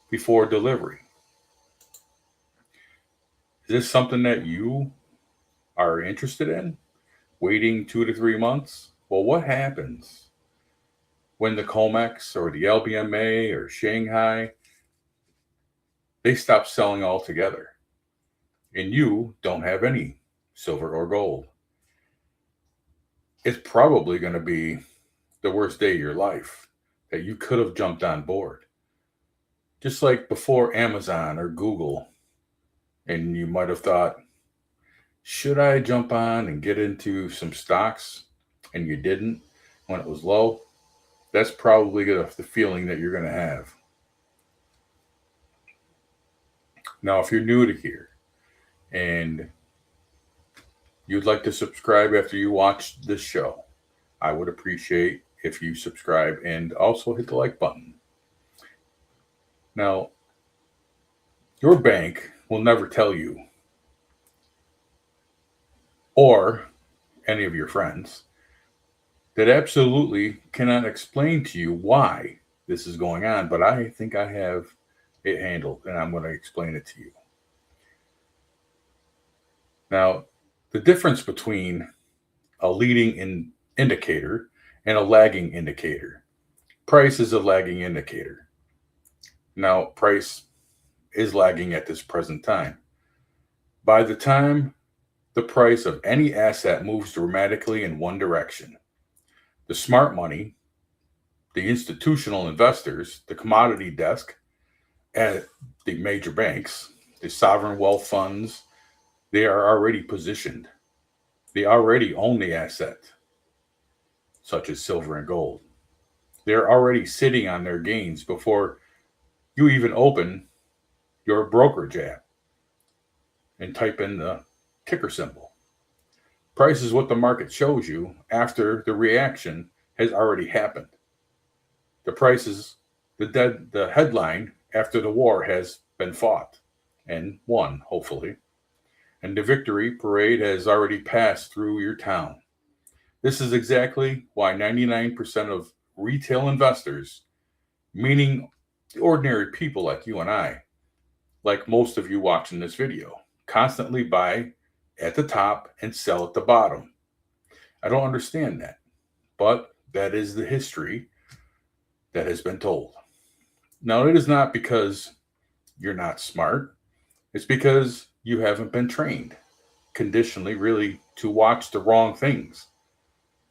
before delivery. Is this something that you are interested in? Waiting 2 to 3 months? Well, what happens when the COMEX or the LBMA or Shanghai, they stop selling altogether and you don't have any silver or gold? It's probably going to be the worst day of your life that you could have jumped on board. Just like before Amazon or Google, and you might have thought, should I jump on and get into some stocks? And you didn't when it was low. That's probably the feeling that you're going to have. Now, if you're new to here and you'd like to subscribe after you watch this show, I would appreciate if you subscribe and also hit the like button. Now, your bank will never tell you, or any of your friends, that absolutely cannot explain to you why this is going on, but I think I have it handled and I'm going to explain it to you. Now, the difference between a indicator and a lagging indicator. Price is a lagging indicator. Now, price is lagging at this present time. By the time the price of any asset moves dramatically in one direction, the smart money, the institutional investors, the commodity desk at the major banks, the sovereign wealth funds, they are already positioned. They already own the asset, such as silver and gold. They're already sitting on their gains before you even open your brokerage app and type in the ticker symbol. Price is what the market shows you after the reaction has already happened. The price is the headline after the war has been fought and won, hopefully. And the victory parade has already passed through your town. This is exactly why 99% of retail investors, meaning ordinary people like you and I, like most of you watching this video, constantly buy at the top and sell at the bottom. I don't understand that, but that is the history that has been told. Now, it is not because you're not smart, it's because you haven't been trained conditionally, really, to watch the wrong things.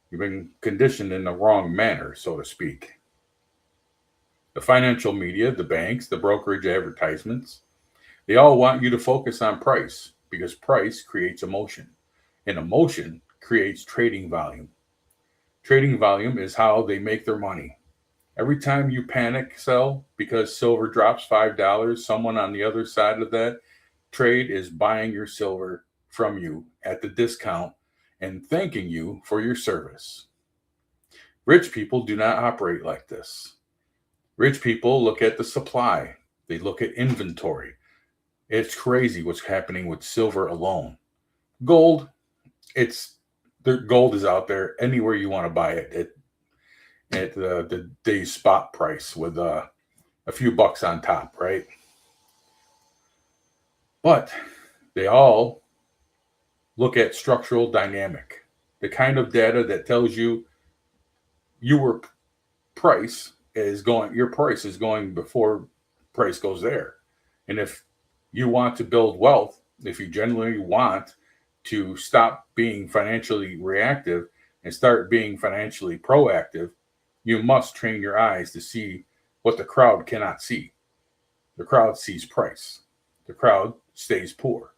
You've been conditioned in the wrong manner, so to speak. The financial media, the banks, the brokerage advertisements, they all want you to focus on price because price creates emotion, and emotion creates trading volume. Trading volume is how they make their money. Every time you panic sell because silver drops $5, someone on the other side of that trade is buying your silver from you at the discount and thanking you for your service. Rich people do not operate like this. Rich people look at the supply, they look at inventory. It's crazy what's happening with silver alone. Gold, it's the gold is out there anywhere you want to buy it at the day's spot price with a few bucks on top, right? But they all look at structural dynamic, the kind of data that tells you your price your price is going before price goes there. And if you want to build wealth, if you genuinely want to stop being financially reactive and start being financially proactive, you must train your eyes to see what the crowd cannot see. The crowd sees price. The crowd stays poor.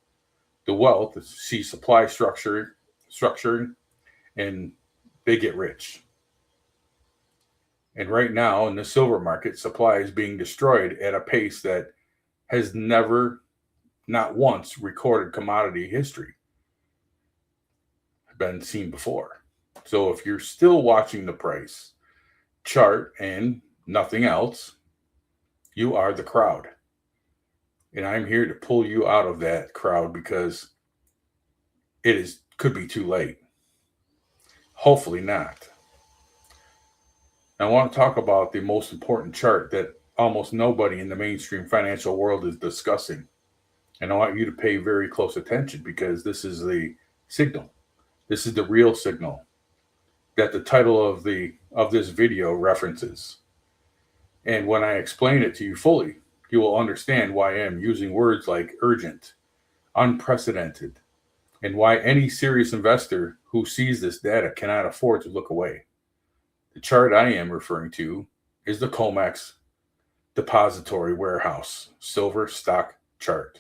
The wealth sees supply structuring, and they get rich. And right now in the silver market, supply is being destroyed at a pace that has never, not once, recorded commodity history been seen before. So if you're still watching the price chart and nothing else, you are the crowd. And I'm here to pull you out of that crowd because could be too late. Hopefully not. I want to talk about the most important chart that almost nobody in the mainstream financial world is discussing. And I want you to pay very close attention because this is the signal. This is the real signal that the title of this video references. And when I explain it to you fully, you will understand why I am using words like urgent, unprecedented, and why any serious investor who sees this data cannot afford to look away. The chart I am referring to is the COMEX Depository Warehouse Silver Stock Chart.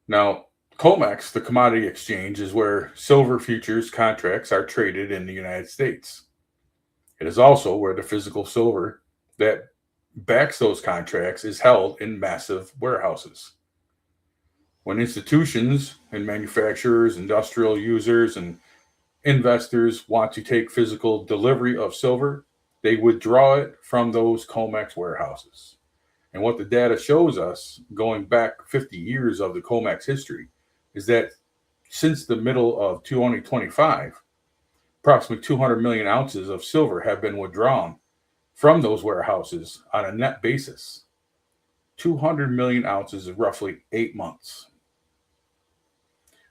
Now, COMEX, the commodity exchange, is where silver futures contracts are traded in the United States. It is also where the physical silver that backs those contracts is held in massive warehouses. When institutions and manufacturers, industrial users, and investors want to take physical delivery of silver, they withdraw it from those COMEX warehouses. And what the data shows us, going back 50 years of the COMEX history, is that since the middle of 2025, approximately 200 million ounces of silver have been withdrawn from those warehouses on a net basis. 200 million ounces in roughly 8 months.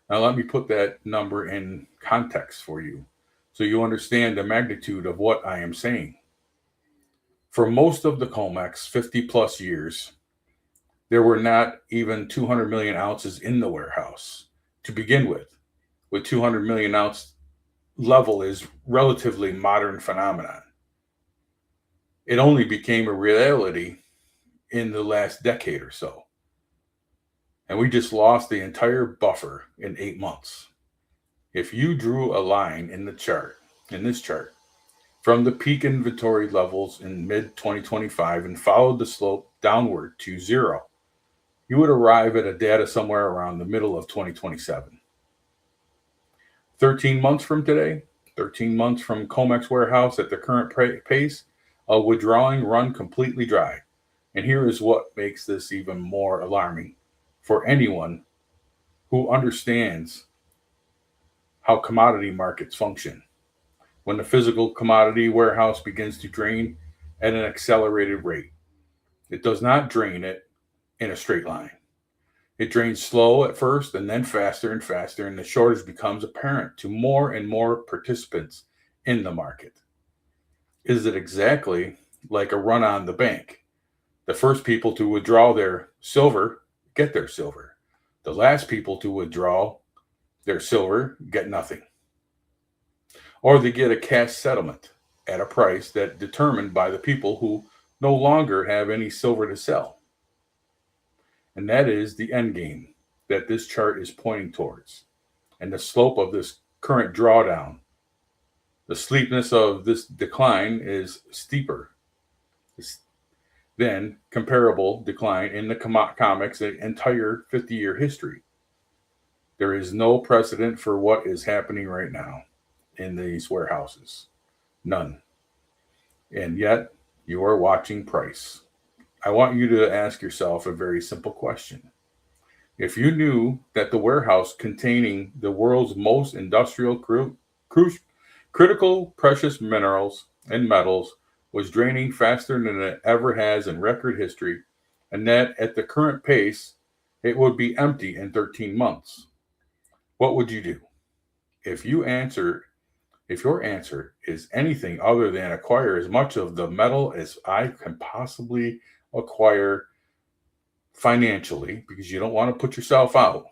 Now, let me put that number in context for you so you understand the magnitude of what I am saying. For most of the COMEX 50 plus years, there were not even 200 million ounces in the warehouse to begin with. With 200 million ounce level is relatively modern phenomenon. It only became a reality in the last decade or so. And we just lost the entire buffer in 8 months. If you drew a line in this chart, from the peak inventory levels in mid-2025 and followed the slope downward to zero, you would arrive at a data somewhere around the middle of 2027. 13 months from today, 13 months from COMEX warehouse at the current pace, a withdrawing run completely dry. And here is what makes this even more alarming for anyone who understands how commodity markets function. When the physical commodity warehouse begins to drain at an accelerated rate, it does not drain it in a straight line. It drains slow at first and then faster and faster, and the shortage becomes apparent to more and more participants in the market. Is it exactly like a run on the bank? The first people to withdraw their silver get their silver. The last people to withdraw their silver get nothing. Or they get a cash settlement at a price that's determined by the people who no longer have any silver to sell. And that is the end game that this chart is pointing towards. And the slope of this current drawdown, the steepness of this decline is steeper than comparable decline in the COMEX entire 50-year history. There is no precedent for what is happening right now in these warehouses. None. And yet, you are watching price. I want you to ask yourself a very simple question. If you knew that the warehouse containing the world's most industrial critical precious minerals and metals was draining faster than it ever has in record history, and that at the current pace, it would be empty in 13 months, what would you do? If your answer is anything other than acquire as much of the metal as I can possibly acquire financially, because you don't want to put yourself out,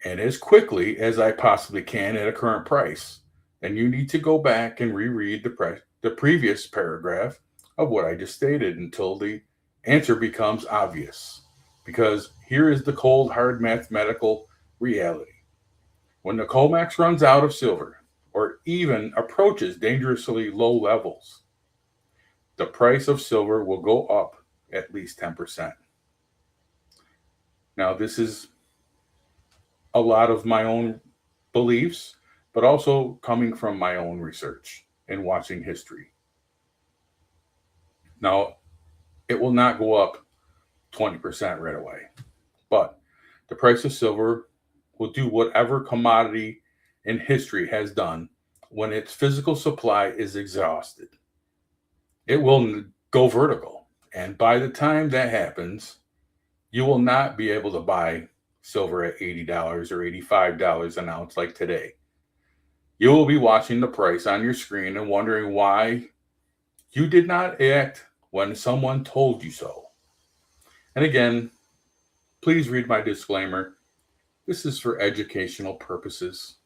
and as quickly as I possibly can at a current price, then you need to go back and reread the previous paragraph of what I just stated until the answer becomes obvious. Because here is the cold, hard mathematical reality. When the COMEX runs out of silver, or even approaches dangerously low levels, the price of silver will go up at least 10%. Now, this is a lot of my own beliefs, but also coming from my own research and watching history. Now, it will not go up 20% right away, but the price of silver will do whatever commodity in history has done when its physical supply is exhausted. It will go vertical. And by the time that happens, you will not be able to buy silver at $80 or $85 an ounce like today. You will be watching the price on your screen and wondering why you did not act when someone told you so. And again, please read my disclaimer. This is for educational purposes.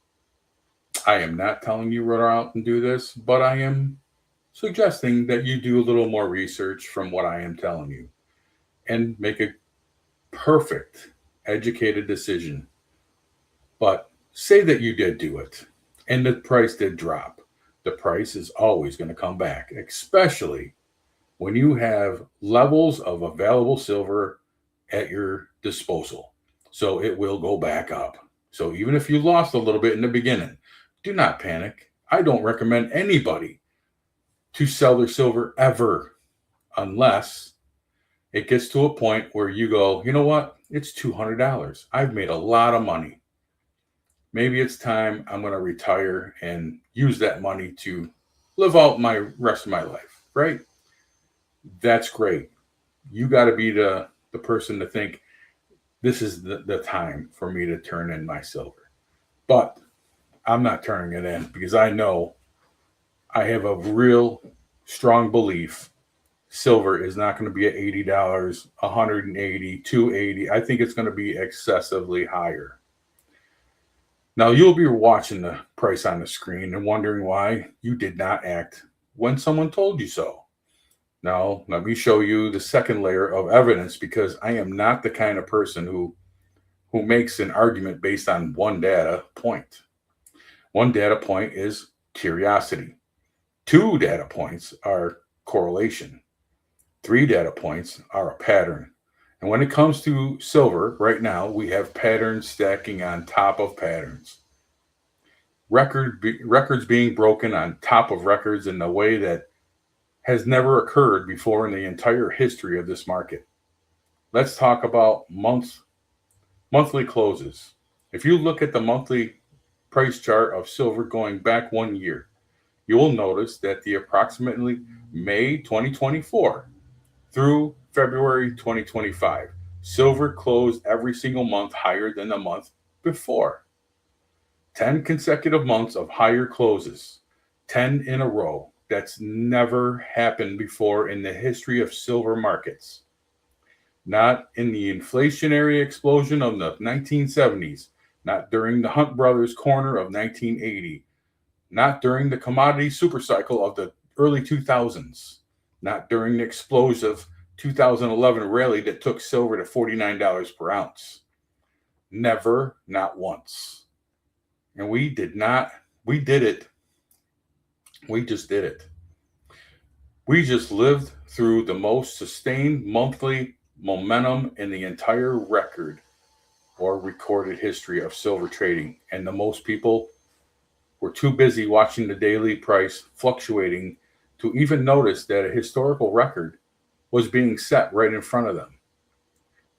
I am not telling you run out and do this, but I am suggesting that you do a little more research from what I am telling you and make a perfect, educated decision. But say that you did do it and the price did drop. The price is always going to come back, especially when you have levels of available silver at your disposal. So it will go back up. So even if you lost a little bit in the beginning, do not panic. I don't recommend anybody to sell their silver ever unless it gets to a point where you go, you know what? It's $200. I've made a lot of money. Maybe it's time I'm going to retire and use that money to live out my rest of my life, right? That's great. You got to be the person to think this is the time for me to turn in my silver. But I'm not turning it in because I know I have a real strong belief silver is not going to be at $80, $180, $280. I think it's going to be excessively higher. Now, you'll be watching the price on the screen and wondering why you did not act when someone told you so. Now, let me show you the second layer of evidence because I am not the kind of person who makes an argument based on one data point. One data point is curiosity. 2 data points are correlation. 3 data points are a pattern. And when it comes to silver, right now, we have patterns stacking on top of patterns. Records being broken on top of records in a way that has never occurred before in the entire history of this market. Let's talk about monthly closes. If you look at the monthly price chart of silver going back 1 year, you will notice that the approximately May 2024 through February 2025, silver closed every single month higher than the month before. 10 consecutive months of higher closes, 10 in a row. That's never happened before in the history of silver markets. Not in the inflationary explosion of the 1970s, not during the Hunt Brothers corner of 1980, not during the commodity supercycle of the early 2000s, not during the explosive 2011 rally that took silver to $49 per ounce. Never, not once. And we did it. We just did it. We just lived through the most sustained monthly momentum in the entire record or recorded history of silver trading. And the most people were too busy watching the daily price fluctuating to even notice that a historical record was being set right in front of them.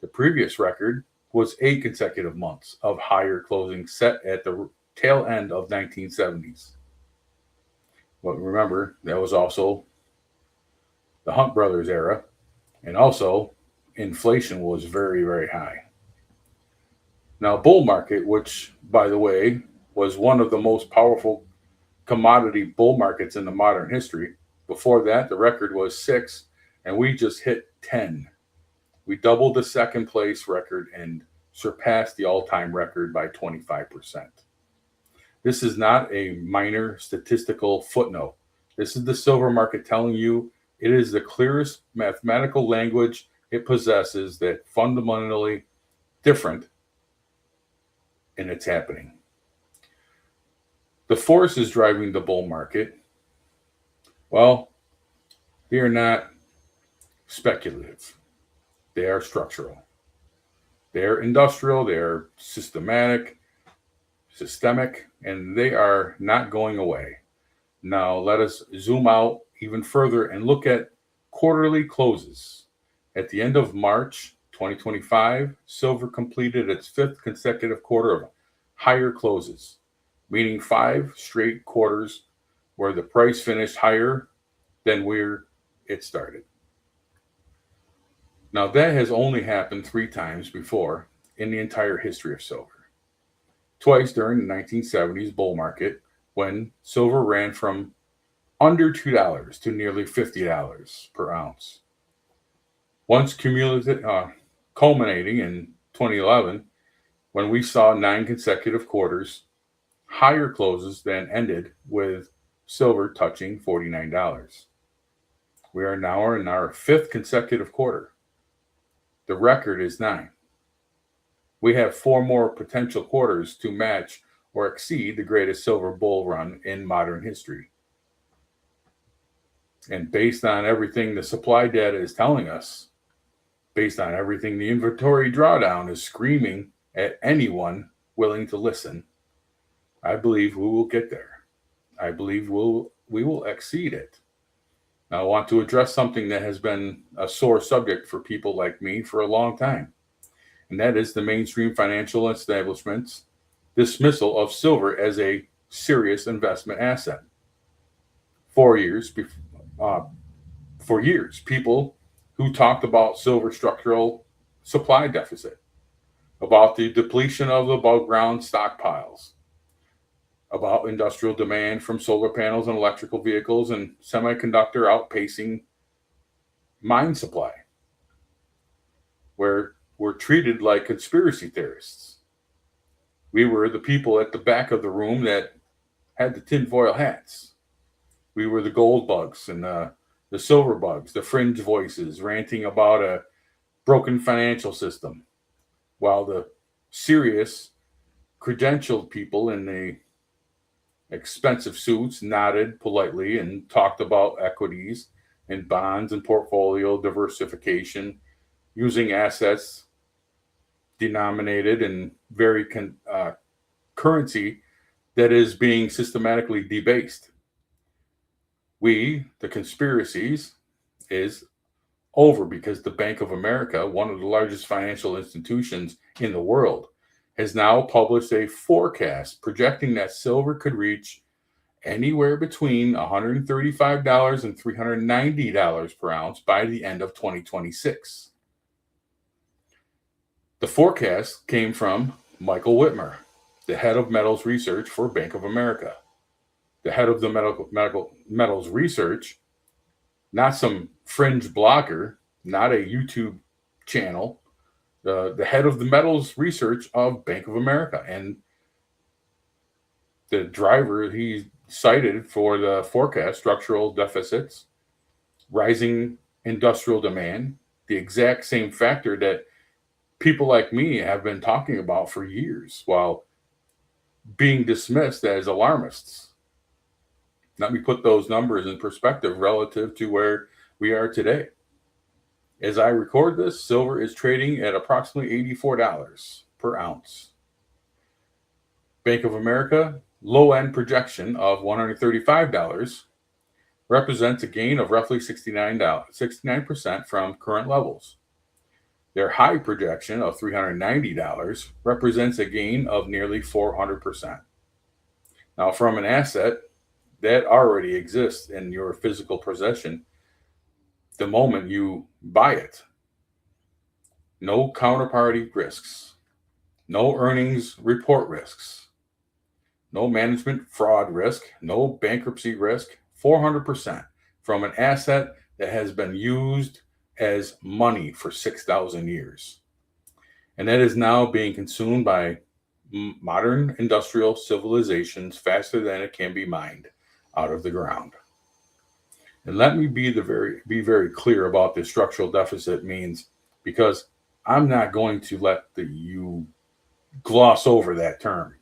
The previous record was 8 consecutive months of higher closing set at the tail end of 1970s. But remember, that was also the Hunt Brothers era, and also inflation was very, very high. Now, bull market, which, by the way, was one of the most powerful commodity bull markets in the modern history. Before that, the record was 6, and we just hit 10. We doubled the second place record and surpassed the all-time record by 25%. This is not a minor statistical footnote. This is the silver market telling you it is the clearest mathematical language it possesses that fundamentally different in its happening. The forces driving the bull market, well, they are not speculative. They are structural. They are industrial. They are systemic, and they are not going away. Now, let us zoom out even further and look at quarterly closes. At the end of March 2025, silver completed its 5th consecutive quarter of higher closes, meaning 5 straight quarters where the price finished higher than where it started. Now, that has only happened 3 times before in the entire history of silver. Twice during the 1970s bull market, when silver ran from under $2 to nearly $50 per ounce. Once culminating in 2011, when we saw 9 consecutive quarters higher closes than ended with silver touching $49. We are now in our 5th consecutive quarter. The record is 9. We have 4 more potential quarters to match or exceed the greatest silver bull run in modern history. And based on everything the supply data is telling us, based on everything the inventory drawdown is screaming at anyone willing to listen, I believe we will get there. I believe we will exceed it. Now, I want to address something that has been a sore subject for people like me for a long time, and that is the mainstream financial establishment's dismissal of silver as a serious investment asset. For years, for years, people who talked about silver structural supply deficit, about the depletion of the above ground stockpiles, about industrial demand from solar panels and electrical vehicles and semiconductor outpacing mine supply, where we're treated like conspiracy theorists. We were the people at the back of the room that had the tinfoil hats. We were the gold bugs and the silver bugs, the fringe voices ranting about a broken financial system, while the serious, credentialed people in the expensive suits nodded politely and talked about equities and bonds and portfolio diversification using assets denominated in currency that is being systematically debased. We, the conspiracies, is over because the Bank of America, one of the largest financial institutions in the world, has now published a forecast projecting that silver could reach anywhere between $135 and $390 per ounce by the end of 2026. The forecast came from Michael Whitmer, the head of metals research for Bank of America. The head of the metals research, not some fringe blogger, not a YouTube channel, the head of the metals research of Bank of America. And the driver he cited for the forecast, structural deficits, rising industrial demand, the exact same factor that people like me have been talking about for years while being dismissed as alarmists. Let me put those numbers in perspective relative to where we are today. As I record this, silver is trading at approximately $84 per ounce. Bank of America low-end projection of $135 represents a gain of roughly 69% from current levels. Their high projection of $390 represents a gain of nearly 400%. Now, from an asset that already exists in your physical possession the moment you buy it. No counterparty risks, no earnings report risks, no management fraud risk, no bankruptcy risk, 400% from an asset that has been used as money for 6,000 years. And that is now being consumed by modern industrial civilizations faster than it can be mined out of the ground. And let me be very clear about this structural deficit means, because I'm not going to let you gloss over that term.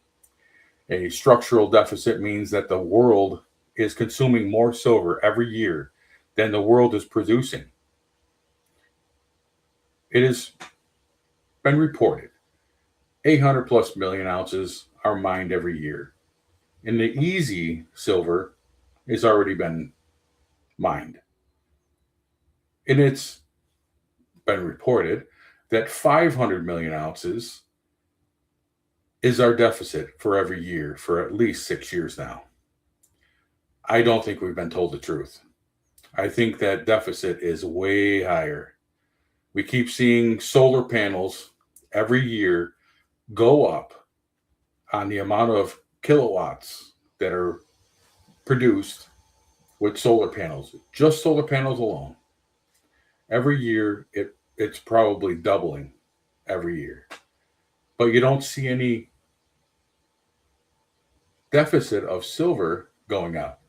A structural deficit means that the world is consuming more silver every year than the world is producing. It has been reported 800 plus million ounces are mined every year. And the easy silver has already been mined. And it's been reported that 500 million ounces is our deficit for every year for at least 6 years now. I don't think we've been told the truth. I think that deficit is way higher. We keep seeing solar panels every year go up on the amount of kilowatts that are produced with solar panels, just solar panels alone. Every year, it's probably doubling every year. But you don't see any deficit of silver going up.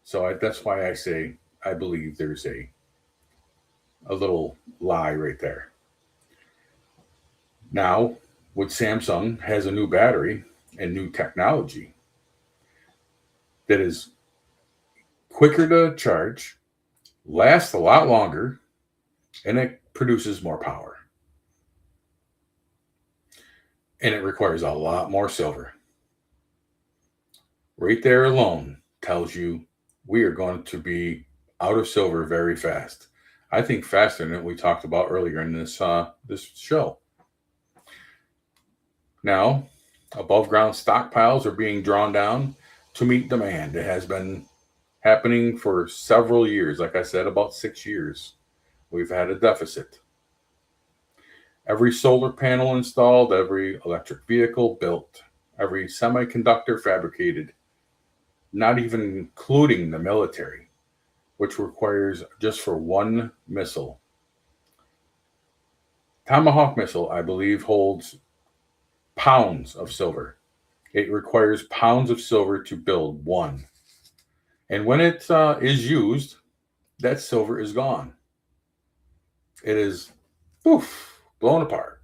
So that's why I say I believe there's a little lie right there. Now, with Samsung has a new battery and new technology that is quicker to charge, lasts a lot longer, and it produces more power. And it requires a lot more silver. Right there alone tells you we are going to be out of silver very fast. I think faster than we talked about earlier in this show. Now, above ground stockpiles are being drawn down to meet demand. It has been happening for several years. Like I said, about 6 years, we've had a deficit. Every solar panel installed, every electric vehicle built, every semiconductor fabricated, not even including the military, which requires just for one missile. Tomahawk missile, I believe, holds pounds of silver. It requires pounds of silver to build one. And when it is used, that silver is gone. It is poof, blown apart.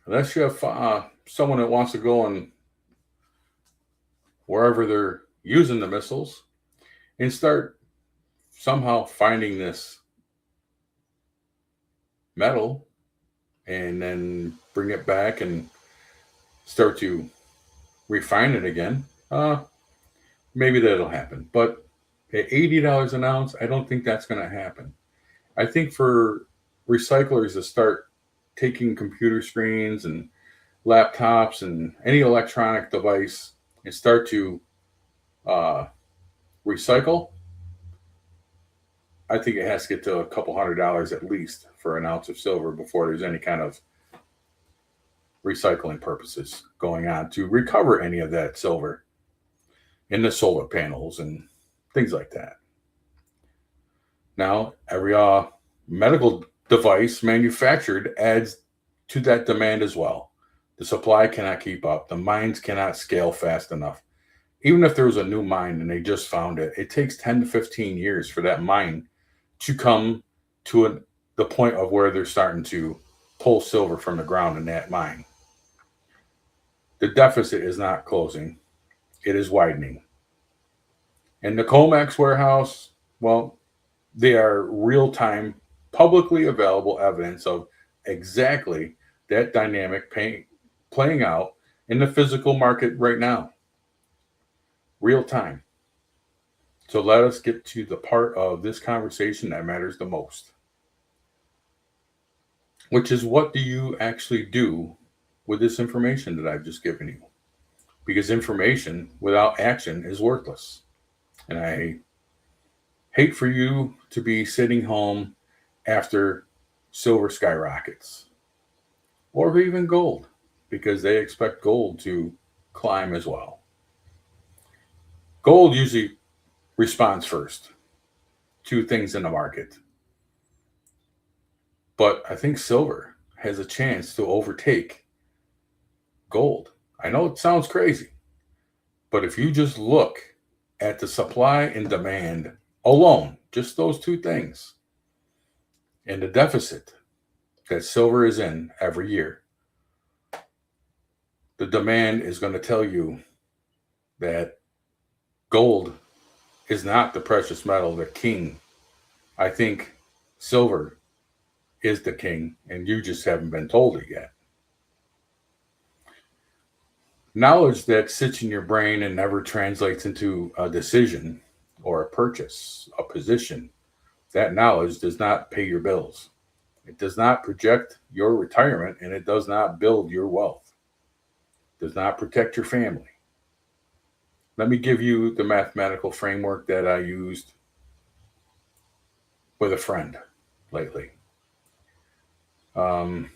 Unless you have someone that wants to go and wherever they're using the missiles and start somehow finding this metal and then bring it back and start to refine it again, maybe that'll happen. But at $80 an ounce, I don't think that's going to happen. I think for recyclers to start taking computer screens and laptops and any electronic device and start to recycle, I think it has to get to a couple $100 at least for an ounce of silver before there's any kind of recycling purposes going on to recover any of that silver in the solar panels and things like that. Now, every medical device manufactured adds to that demand as well. The supply cannot keep up. The mines cannot scale fast enough. Even if there was a new mine and they just found it, it takes 10 to 15 years for that mine to come to the point of where they're starting to pull silver from the ground in that mine. The deficit is not closing. It is widening. And the Comex warehouse, well, they are real-time, publicly available evidence of exactly that dynamic playing out in the physical market right now. Real time. So let us get to the part of this conversation that matters the most, which is what do you actually do with this information that I've just given you? Because information without action is worthless. And I hate for you to be sitting home after silver skyrockets or even gold, because they expect gold to climb as well. Gold usually responds first to things in the market. But I think silver has a chance to overtake gold. I know it sounds crazy, but if you just look at the supply and demand alone, just those two things, and the deficit that silver is in every year, the demand is going to tell you that gold is not the precious metal, the king. I think silver is the king, and you just haven't been told it yet. Knowledge that sits in your brain and never translates into a decision or a purchase, a position, that knowledge does not pay your bills. It does not project your retirement, and it does not build your wealth. It does not protect your family. Let me give you the mathematical framework that I used with a friend lately. Um,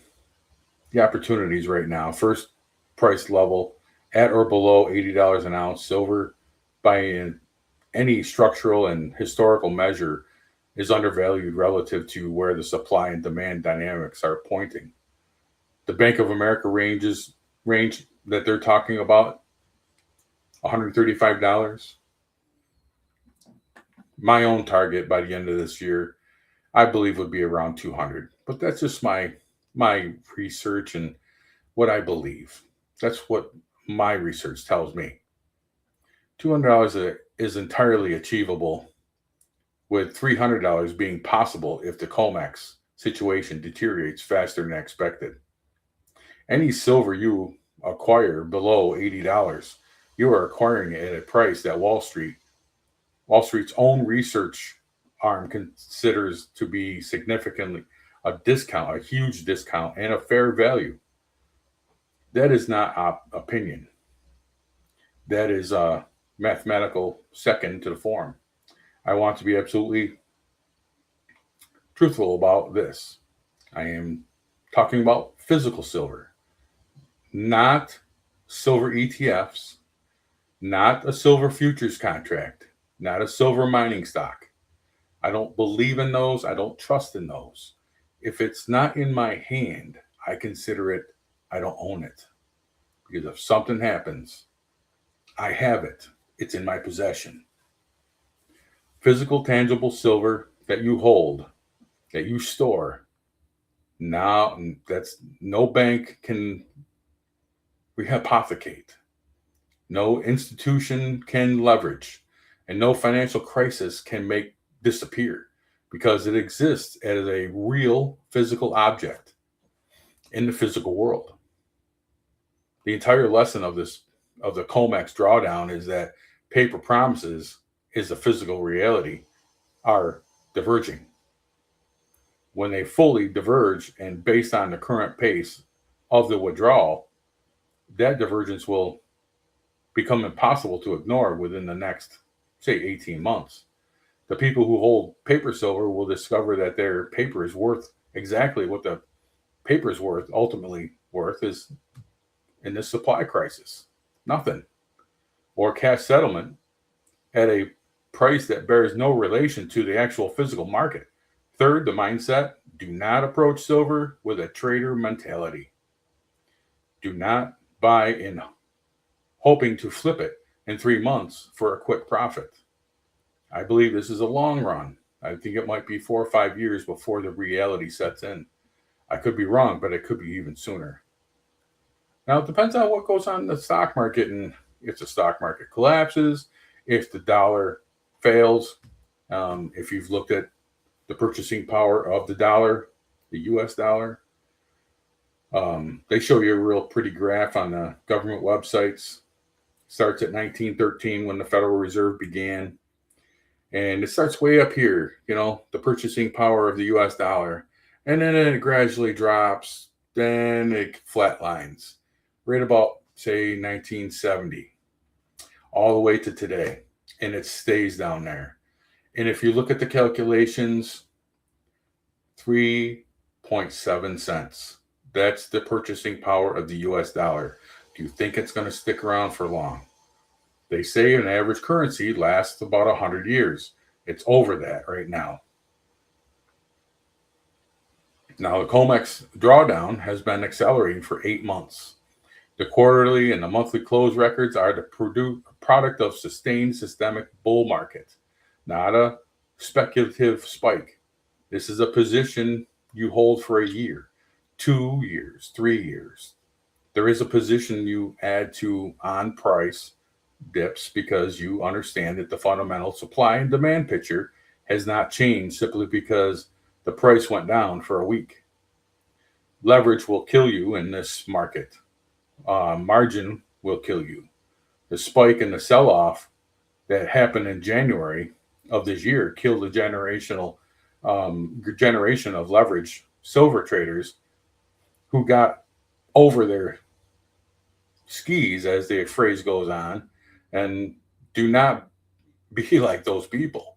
the opportunities right now. First price level at or below $80 an ounce. Silver by any structural and historical measure is undervalued relative to where the supply and demand dynamics are pointing. The Bank of America range that they're talking about, $135. My own target by the end of this year, I believe, would be around 200. But that's just my research and what I believe. That's what my research tells me. $200 is entirely achievable, with $300 being possible if the COMEX situation deteriorates faster than expected. Any silver you acquire below $80, you are acquiring it at a price that Wall Street's own research arm considers to be significantly a discount, a huge discount, and a fair value. That is not opinion. That is a mathematical second to the form. I want to be absolutely truthful about this. I am talking about physical silver, not silver ETFs, not a silver futures contract, not a silver mining stock. I don't believe in those. I don't trust in those. If it's not in my hand, I consider it, I don't own it. Because if something happens, I have it. It's in my possession. Physical, tangible silver that you hold, that you store, now that's no bank can rehypothecate. No institution can leverage, and no financial crisis can make disappear because it exists as a real physical object in the physical world. The entire lesson of the COMEX drawdown is that paper promises is the physical reality are diverging. When they fully diverge and based on the current pace of the withdrawal, that divergence will become impossible to ignore within the next, say, 18 months. The people who hold paper silver will discover that their paper is worth exactly what the paper is worth, ultimately worth, is in this supply crisis. Nothing. Or cash settlement at a price that bears no relation to the actual physical market. Third, the mindset: do not approach silver with a trader mentality. Do not buy in hoping to flip it in 3 months for a quick profit. I believe this is a long run. I think it might be 4 or 5 years before the reality sets in. I could be wrong, but it could be even sooner. Now, it depends on what goes on in the stock market, and if the stock market collapses, if the dollar fails, if you've looked at the purchasing power of the dollar, the US dollar, they show you a real pretty graph on the government websites. Starts at 1913 when the Federal Reserve began. And it starts way up here, the purchasing power of the US dollar. And then it gradually drops. Then it flatlines right about, say, 1970, all the way to today. And it stays down there. And if you look at the calculations, 3.7 cents. That's the purchasing power of the US dollar. Do you think it's going to stick around for long? They say an average currency lasts about 100 years. It's over that right now. Now, the COMEX drawdown has been accelerating for 8 months. The quarterly and the monthly close records are the product of sustained systemic bull market, not a speculative spike. This is a position you hold for a year, 2 years, 3 years. There is a position you add to on price dips because you understand that the fundamental supply and demand picture has not changed simply because the price went down for a week. Leverage will kill you in this market. Margin will kill you. The spike and the sell-off that happened in January of this year killed a generation of leverage silver traders who got over their skis, as the phrase goes on, and do not be like those people.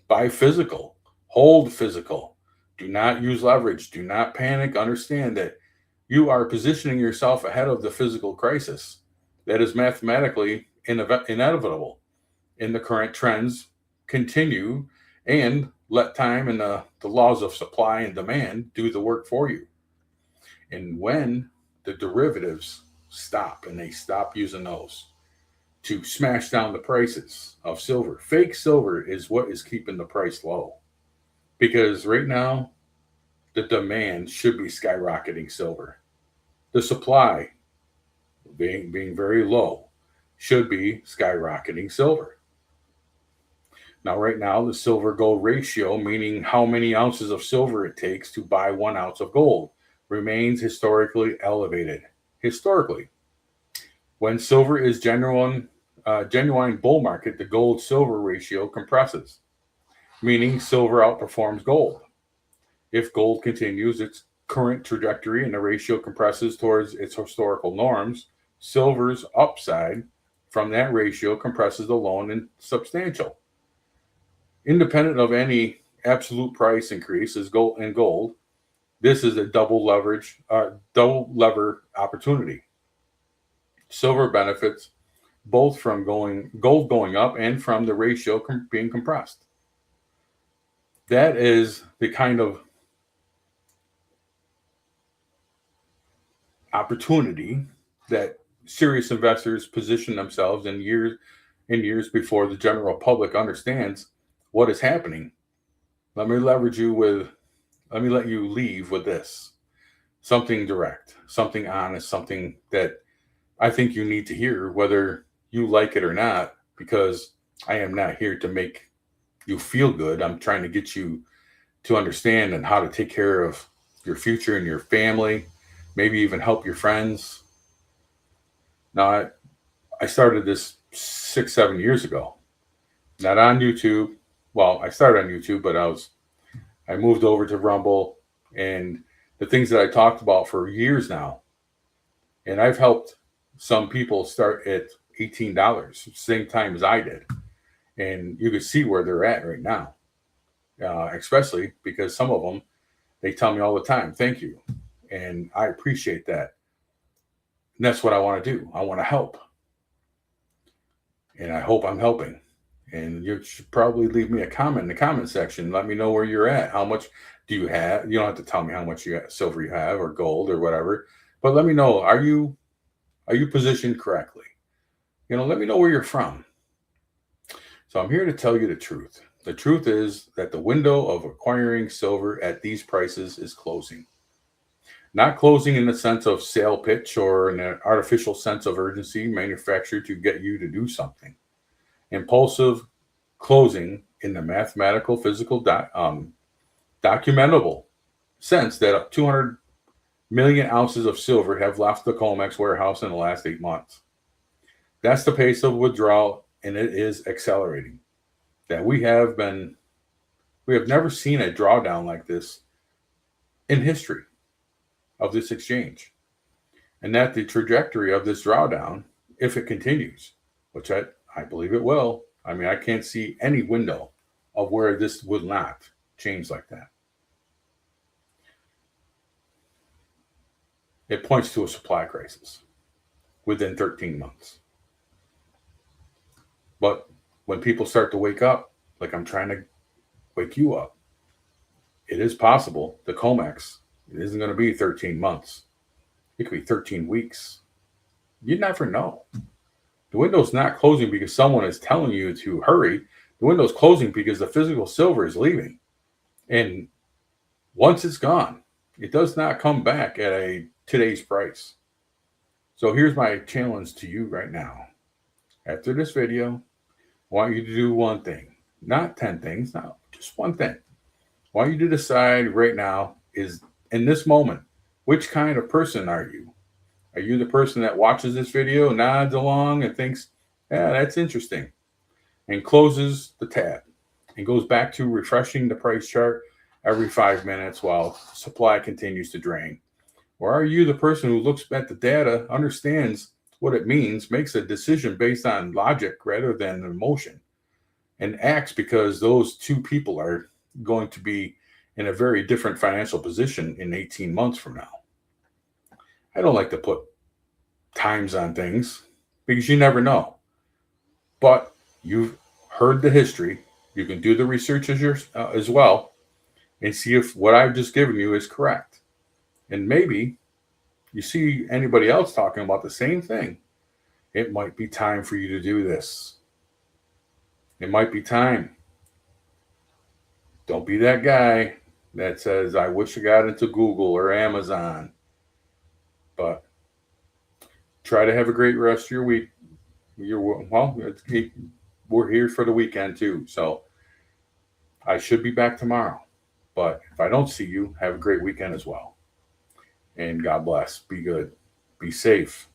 Buy physical, hold physical. Do not use leverage. Do not panic. Understand that you are positioning yourself ahead of the physical crisis that is mathematically inevitable. And the current trends continue, and let time and the laws of supply and demand do the work for you. And when the derivatives stop and they stop using those to smash down the prices of silver, fake silver is what is keeping the price low. Because right now, the demand should be skyrocketing silver. The supply, being very low, should be skyrocketing silver. Now, right now, the silver gold ratio, meaning how many ounces of silver it takes to buy 1 ounce of gold, remains historically elevated. Historically, when silver is genuine bull market, the gold silver ratio compresses, meaning silver outperforms gold. If gold continues its current trajectory and the ratio compresses towards its historical norms, silver's upside from that ratio compresses alone and substantial. Independent of any absolute price increases in gold, this is a double lever opportunity. Silver benefits both from gold going up and from the ratio being compressed. That is the kind of opportunity that serious investors position themselves in years before the general public understands what is happening. Let me let you leave with this. Something direct, something honest, something that I think you need to hear, whether you like it or not, because I am not here to make you feel good. I'm trying to get you to understand and how to take care of your future and your family, maybe even help your friends. Now, I started this 6-7 years ago, not on YouTube. Well, I started on YouTube, but I moved over to Rumble and the things that I talked about for years now. And I've helped some people start at $18, same time as I did. And you can see where they're at right now, especially because some of them, they tell me all the time, thank you. And I appreciate that. And that's what I want to do. I want to help. And I hope I'm helping. And you should probably leave me a comment in the comment section. Let me know where you're at. How much do you have? You don't have to tell me how much silver you have or gold or whatever. But let me know, are you positioned correctly? Let me know where you're from. So I'm here to tell you the truth. The truth is that the window of acquiring silver at these prices is closing. Not closing in the sense of sale pitch or an artificial sense of urgency manufactured to get you to do something. Impulsive closing in the mathematical, physical, documentable sense that 200 million ounces of silver have left the COMEX warehouse in the last 8 months. That's the pace of withdrawal, and it is accelerating. That we have never seen a drawdown like this in history of this exchange. And that the trajectory of this drawdown, if it continues, which I believe it will, I can't see any window of where this would not change like that. It points to a supply crisis within 13 months. But when people start to wake up, like I'm trying to wake you up, it is possible the COMEX, it isn't going to be 13 months. It could be 13 weeks. You never know. The window's not closing because someone is telling you to hurry. The window's closing because the physical silver is leaving. And once it's gone, it does not come back at today's price. So here's my challenge to you right now. After this video, I want you to do one thing. Not 10 things, no, just one thing. I want you to decide right now is, in this moment, which kind of person are you? Are you the person that watches this video, nods along and thinks, yeah, that's interesting, and closes the tab and goes back to refreshing the price chart every 5 minutes while supply continues to drain? Or are you the person who looks at the data, understands what it means, makes a decision based on logic rather than emotion, and acts because those two people are going to be in a very different financial position in 18 months from now. I don't like to put times on things because you never know. But you've heard the history. You can do the research as well and see if what I've just given you is correct. And maybe you see anybody else talking about the same thing. It might be time for you to do this. It might be time. Don't be that guy that says, I wish I got into Google or Amazon. But try to have a great rest of your week. We're here for the weekend too. So I should be back tomorrow. But if I don't see you, have a great weekend as well. And God bless. Be good. Be safe.